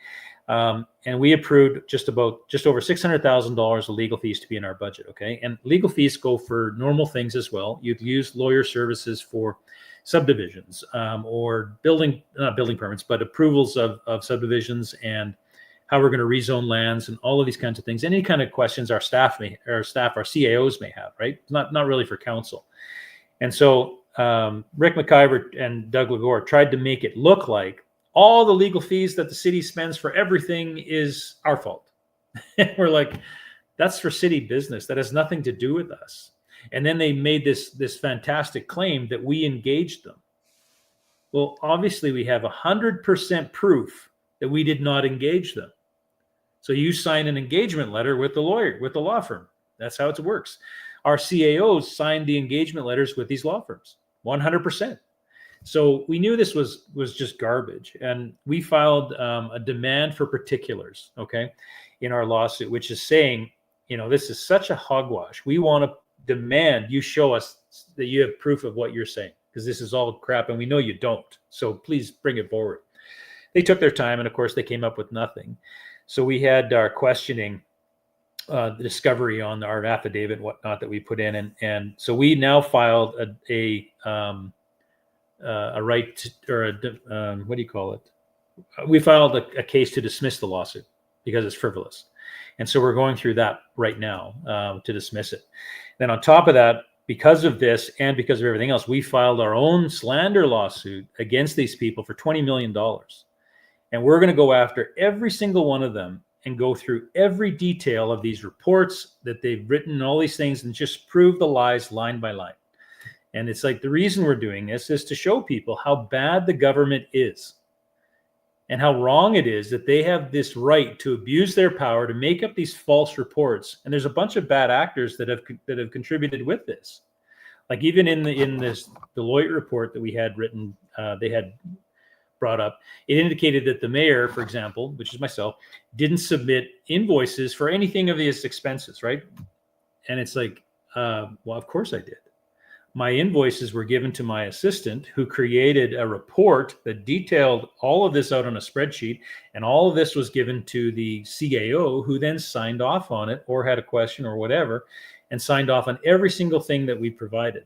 And we approved just over $600,000 of legal fees to be in our budget. Okay. And legal fees go for normal things as well. You'd use lawyer services for subdivisions, or not building permits, but approvals of subdivisions, and how we're going to rezone lands, and all of these kinds of things. Any kind of questions our CAOs may have, right? Not really for council. And so Rick McIver and Doug Legore tried to make it look like all the legal fees that the city spends for everything is our fault. And we're like, that's for city business. That has nothing to do with us. And then they made this fantastic claim that we engaged them. Well, obviously we have 100% proof that we did not engage them. So you sign an engagement letter with the law firm. That's how it works. Our CAOs signed the engagement letters with these law firms, 100%. So we knew this was just garbage, and we filed a demand for particulars, okay, in our lawsuit, which is saying, this is such a hogwash. We want to demand you show us that you have proof of what you're saying, because this is all crap, and we know you don't. So please bring it forward. They took their time, and of course, they came up with nothing. So we had our questioning, the discovery on our affidavit and whatnot that we put in, and so we now filed a right to, or what do you call it? We filed a case to dismiss the lawsuit because it's frivolous, and so we're going through that right now to dismiss it. Then on top of that, because of this and because of everything else, we filed our own slander lawsuit against these people for $20 million. And we're going to go after every single one of them and go through every detail of these reports that they've written and all these things, and just prove the lies line by line. And it's like, the reason we're doing this is to show people how bad the government is and how wrong it is that they have this right to abuse their power to make up these false reports. And there's a bunch of bad actors that have contributed with this. Like even in this Deloitte report that we had written, they had brought up, it indicated that the mayor, for example, which is myself, didn't submit invoices for anything of his expenses, right? And it's like, well, of course I did. My invoices were given to my assistant, who created a report that detailed all of this out on a spreadsheet, and all of this was given to the CAO, who then signed off on it, or had a question or whatever, and signed off on every single thing that we provided.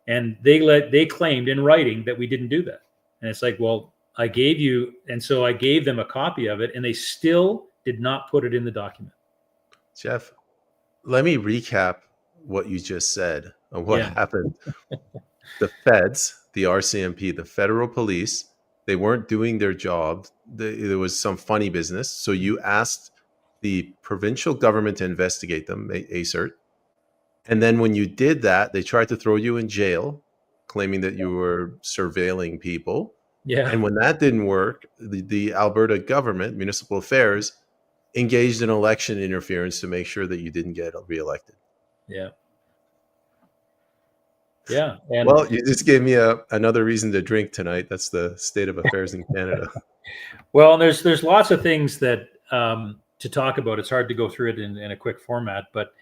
And they claimed in writing that we didn't do that. And it's like, well, I gave you, and so I gave them a copy of it, and they still did not put it in the document. Jeff, let me recap what you just said and what happened. The feds, the RCMP, the federal police, they weren't doing their job. There was some funny business. So you asked the provincial government to investigate them, ACERT. And then when you did that, they tried to throw you in jail, claiming that you were surveilling people. Yeah. And when that didn't work, the Alberta government, municipal affairs, engaged in election interference to make sure that you didn't get reelected. Yeah. Yeah. And well, you just gave me another reason to drink tonight. That's the state of affairs in Canada. Well, there's lots of things that to talk about. It's hard to go through it in a quick format, but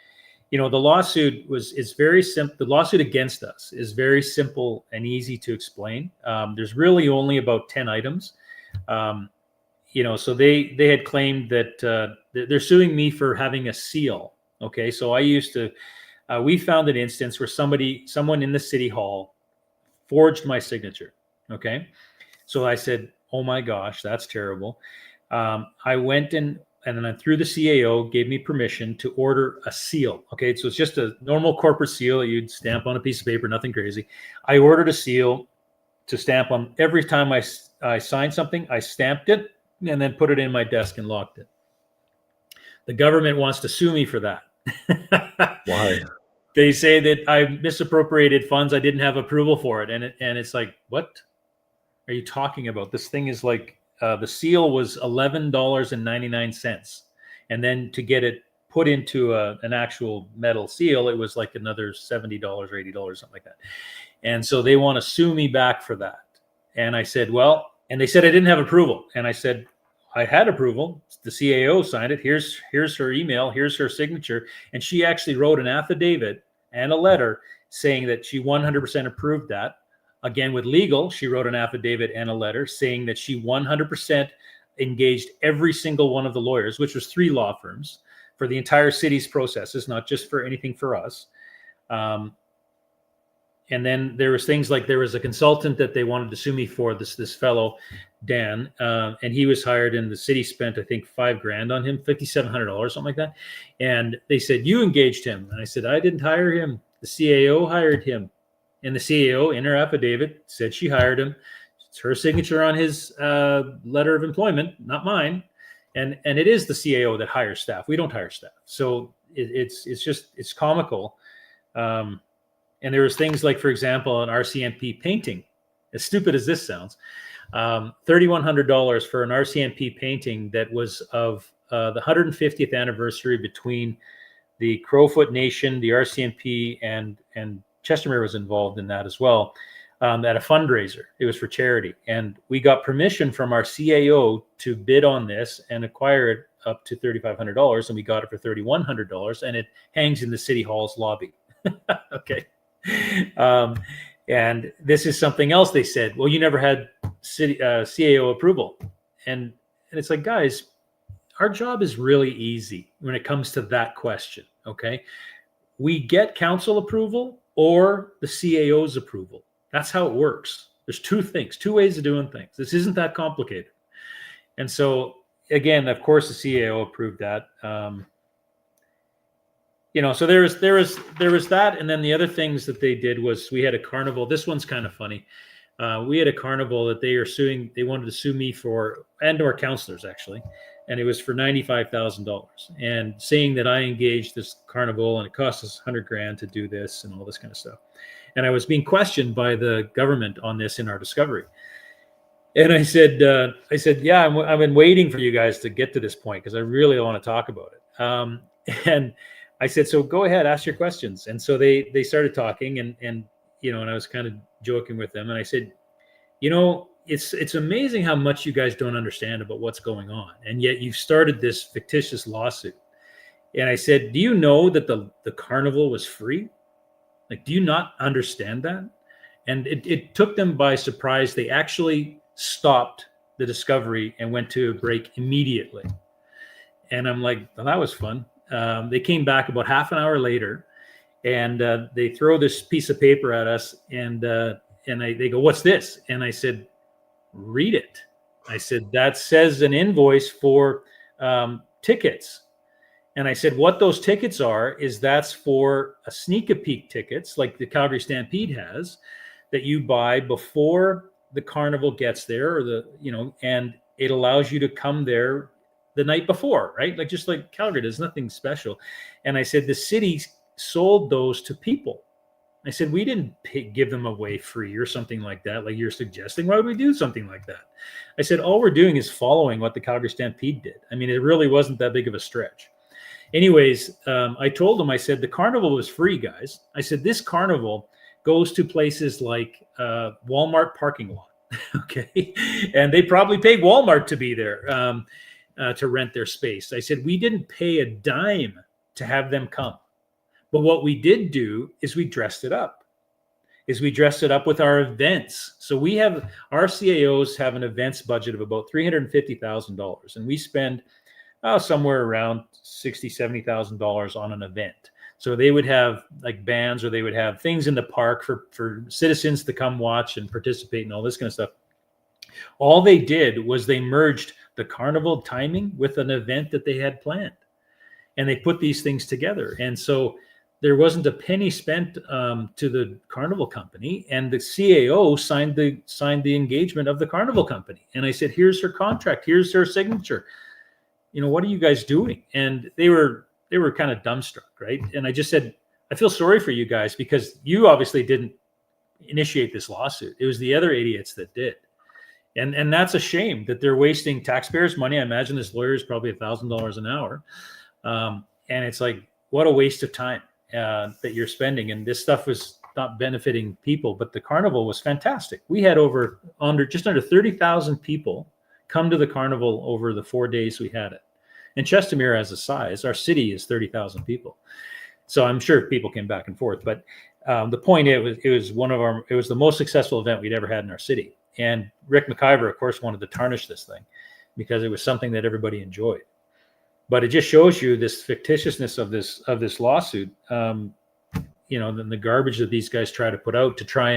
the lawsuit is very simple. The lawsuit against us is very simple and easy to explain. There's really only about 10 items. So they had claimed that they're suing me for having a seal. Okay, so I used to. We found an instance where someone in the city hall forged my signature. Okay, so I said, "Oh my gosh, that's terrible." I went and then through the CAO gave me permission to order a seal. Okay, so it's just a normal corporate seal you'd stamp on a piece of paper, nothing crazy. I ordered a seal to stamp on every time I signed something. I stamped it and then put it in my desk and locked it. The government wants to sue me for that. Why? They say that I misappropriated funds. I didn't have approval for it. And it's like, what are you talking about? This thing is like, the seal was $11.99. And then to get it put into an actual metal seal, it was like another $70 or $80, something like that. And so they want to sue me back for that. And I said, well, and they said I didn't have approval. And I said, I had approval. The CAO signed it. Here's her email. Here's her signature. And she actually wrote an affidavit and a letter saying that she 100% approved that. Again, with legal, she wrote an affidavit and a letter saying that she 100% engaged every single one of the lawyers, which was 3 law firms, for the entire city's processes, not just for anything for us. And then there was things like there was a consultant that they wanted to sue me for, this fellow, Dan, and he was hired, and the city spent, I think, $5,000 on him, $5,700, something like that. And they said, you engaged him. And I said, I didn't hire him. The CAO hired him. And the CAO, in her affidavit, said she hired him. It's her signature on his letter of employment, not mine. And it is the CAO that hires staff. We don't hire staff. So it's comical. And there was things like, for example, an RCMP painting, as stupid as this sounds, $3,100 for an RCMP painting that was of the 150th anniversary between the Crowfoot Nation, the RCMP, and Chestermere was involved in that as well, at a fundraiser. It was for charity. And we got permission from our CAO to bid on this and acquire it up to $3,500, and we got it for $3,100, and it hangs in the City Hall's lobby. Okay. And this is something else they said, well, you never had CAO approval. And it's like, guys, our job is really easy when it comes to that question. Okay. We get council approval or the CAO's approval. That's how it works. There's 2 ways of doing things. This isn't that complicated. And so again, of course, the CAO approved that. So there was that, and then the other things that they did was we had a carnival. This one's kind of funny. We had a carnival that they wanted to sue me for, and our counselors actually, and it was for $95,000, and saying that I engaged this carnival and it cost us $100,000 to do this and all this kind of stuff. And I was being questioned by the government on this in our discovery. And I said, yeah, I've been waiting for you guys to get to this point because I really want to talk about it. And I said, so go ahead, ask your questions. And so they started talking, and I was kind of joking with them. And I said, it's amazing how much you guys don't understand about what's going on. And yet you've started this fictitious lawsuit. And I said, do you know that the carnival was free? Like, do you not understand that? And it took them by surprise. They actually stopped the discovery and went to a break immediately. And I'm like, well, that was fun. They came back about half an hour later, and they throw this piece of paper at us, and they go, what's this? And I said, read it. I said, that says an invoice for tickets. And I said, what those tickets are is that's for a sneak a peek tickets like the Calgary Stampede has, that you buy before the carnival gets there, and it allows you to come there the night before, right? Like, just like Calgary, there's nothing special. And I said, the city sold those to people. I said, we didn't give them away free or something like that, like you're suggesting. Why would we do something like that? I said, all we're doing is following what the Calgary Stampede did. I mean, it really wasn't that big of a stretch. Anyways, I told them, I said, the carnival was free, guys. I said, this carnival goes to places like Walmart parking lot, okay? And they probably paid Walmart to be there. To rent their space. I said, we didn't pay a dime to have them come. But what we did do is we dressed it up. With our events. So we have, our CAOs have an events budget of about $350,000. And we spend somewhere around $60,000, $70,000 on an event. So they would have like bands, or they would have things in the park for citizens to come watch and participate and all this kind of stuff. All they did was they merged the carnival timing with an event that they had planned, and they put these things together. And so there wasn't a penny spent to the carnival company, and the CAO signed the engagement of the carnival company. And I said, here's her contract, here's her signature. What are you guys doing? And they were kind of dumbstruck, right? And I just said, I feel sorry for you guys because you obviously didn't initiate this lawsuit. It was the other idiots that did. And that's a shame that they're wasting taxpayers' money. I imagine this lawyer is probably $1,000 an hour. And it's like, what a waste of time that you're spending. And this stuff was not benefiting people, but the carnival was fantastic. We had just under 30,000 people come to the carnival over the 4 days we had it. And Chestermere, as a size, our city is 30,000 people. So I'm sure people came back and forth, but the point, it was the most successful event we'd ever had in our city. And Rick McIver, of course, wanted to tarnish this thing because it was something that everybody enjoyed. But it just shows you this fictitiousness of this lawsuit, and the garbage that these guys try to put out to try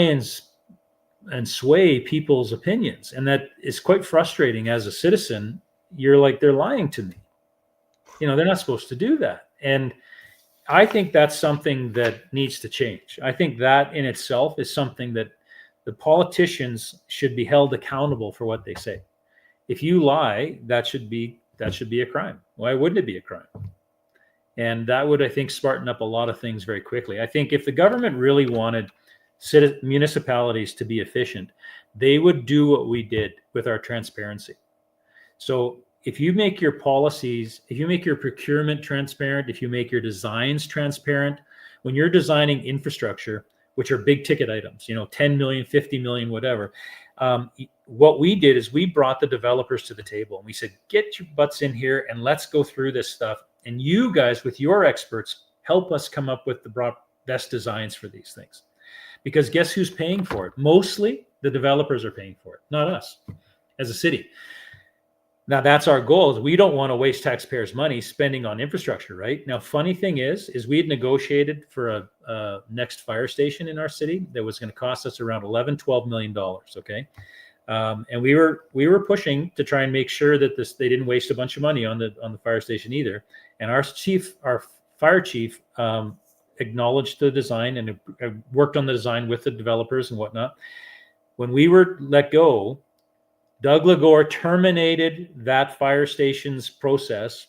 and sway people's opinions. And that is quite frustrating as a citizen. You're like, they're lying to me. They're not supposed to do that. And I think that's something that needs to change. I think that in itself is something that the politicians should be held accountable for what they say. If you lie, that should be a crime. Why wouldn't it be a crime? And that would, I think, smarten up a lot of things very quickly. I think if the government really wanted municipalities to be efficient, they would do what we did with our transparency. So if you make your policies, if you make your procurement transparent, if you make your designs transparent, when you're designing infrastructure, which are big ticket items, 10 million, 50 million, whatever, what we did is we brought the developers to the table and we said, get your butts in here and let's go through this stuff. And you guys, with your experts, help us come up with the best designs for these things. Because guess who's paying for it? Mostly the developers are paying for it, not us as a city. Now, that's our goal. We don't want to waste taxpayers' money spending on infrastructure, right? Now, funny thing is we had negotiated for a next fire station in our city that was going to cost us around $11-12 million, okay? And we were pushing to try and make sure that they didn't waste a bunch of money on the fire station either. And our fire chief, acknowledged the design and worked on the design with the developers and whatnot. When we were let go, Doug Legore terminated that fire station's process,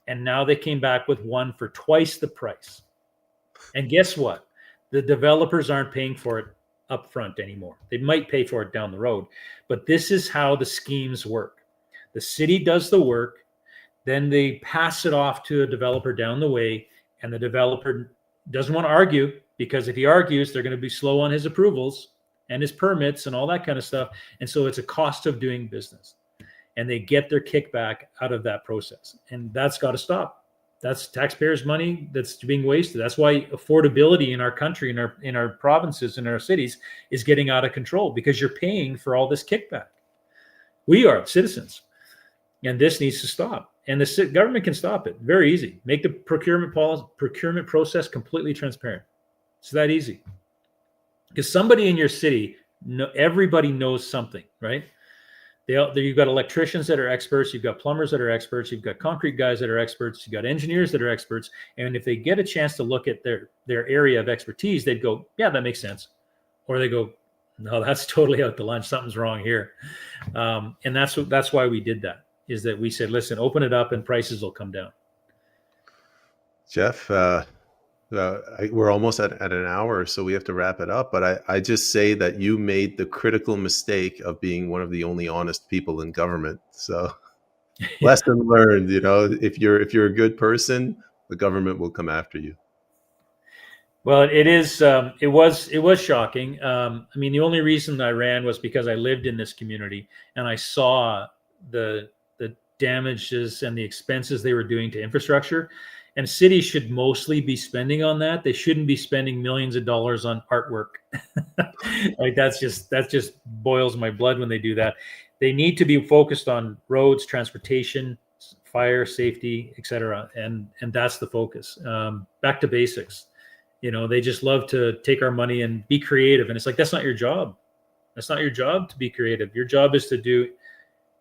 and now they came back with one for twice the price. And guess what? The developers aren't paying for it up front anymore. They might pay for it down the road, but this is how the schemes work. The city does the work, then they pass it off to a developer down the way, and the developer doesn't want to argue, because if he argues, they're going to be slow on his approvals and his permits and all that kind of stuff. And so it's a cost of doing business, and they get their kickback out of that process. And that's got to stop. That's taxpayers' money that's being wasted. That's why affordability in our country, in our provinces, in our cities is getting out of control, because you're paying for all this kickback. We are citizens, and this needs to stop. And the government can stop it. Very easy. Make the procurement process completely transparent. It's that easy. Because somebody in your city, everybody knows something, right? You've got electricians that are experts, you've got plumbers that are experts, you've got concrete guys that are experts, you've got engineers that are experts. And if they get a chance to look at their area of expertise, they'd go, yeah, that makes sense. Or they go, no, that's totally out to lunch. Something's wrong here. And that's why we did that, is that we said, listen, open it up and prices will come down. Jeff, we're almost at an hour, so we have to wrap it up. But I just say that you made the critical mistake of being one of the only honest people in government. So lesson learned, if you're a good person, the government will come after you. Well, it was shocking. The only reason I ran was because I lived in this community and I saw the damages and the expenses they were doing to infrastructure. And cities should mostly be spending on that. They shouldn't be spending millions of dollars on artwork. Like that just boils my blood when they do that. They need to be focused on roads, transportation, fire, safety, etc. And that's the focus. Back to basics. They just love to take our money and be creative. And it's like, that's not your job. That's not your job to be creative. Your job is to do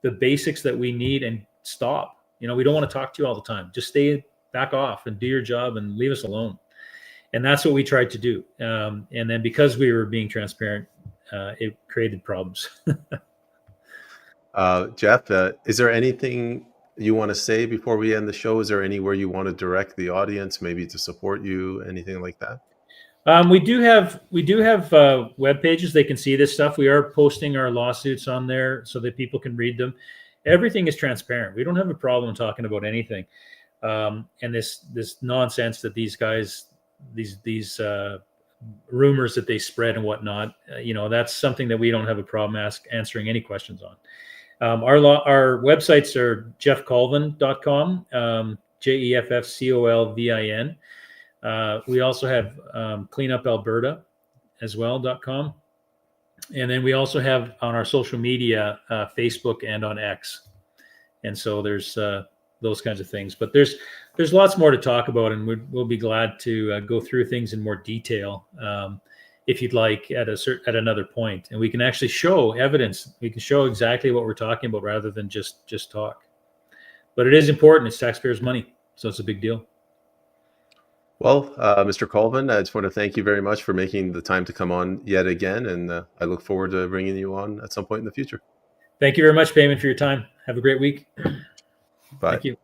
the basics that we need and stop. We don't want to talk to you all the time. Just back off and do your job and leave us alone. And that's what we tried to do. And then because we were being transparent, it created problems. Jeff, is there anything you want to say before we end the show? Is there anywhere you want to direct the audience, maybe to support you, anything like that? We do have web pages. They can see this stuff. We are posting our lawsuits on there so that people can read them. Everything is transparent. We don't have a problem talking about anything. And this nonsense that these guys, these rumors that they spread and whatnot. That's something that we don't have a problem answering any questions on. Our websites are jeffcolvin.com, JEFFCOLVIN. We also have cleanupalberta as well.com. And then we also have on our social media, Facebook and on X. And so there's those kinds of things. But there's lots more to talk about, and we'll be glad to go through things in more detail if you'd like at another point. And we can actually show evidence. We can show exactly what we're talking about rather than just talk. But it is important. It's taxpayers' money, so it's a big deal. Well, Mr. Colvin, I just want to thank you very much for making the time to come on yet again, and I look forward to bringing you on at some point in the future. Thank you very much, Peyman, for your time. Have a great week. Bye. Thank you.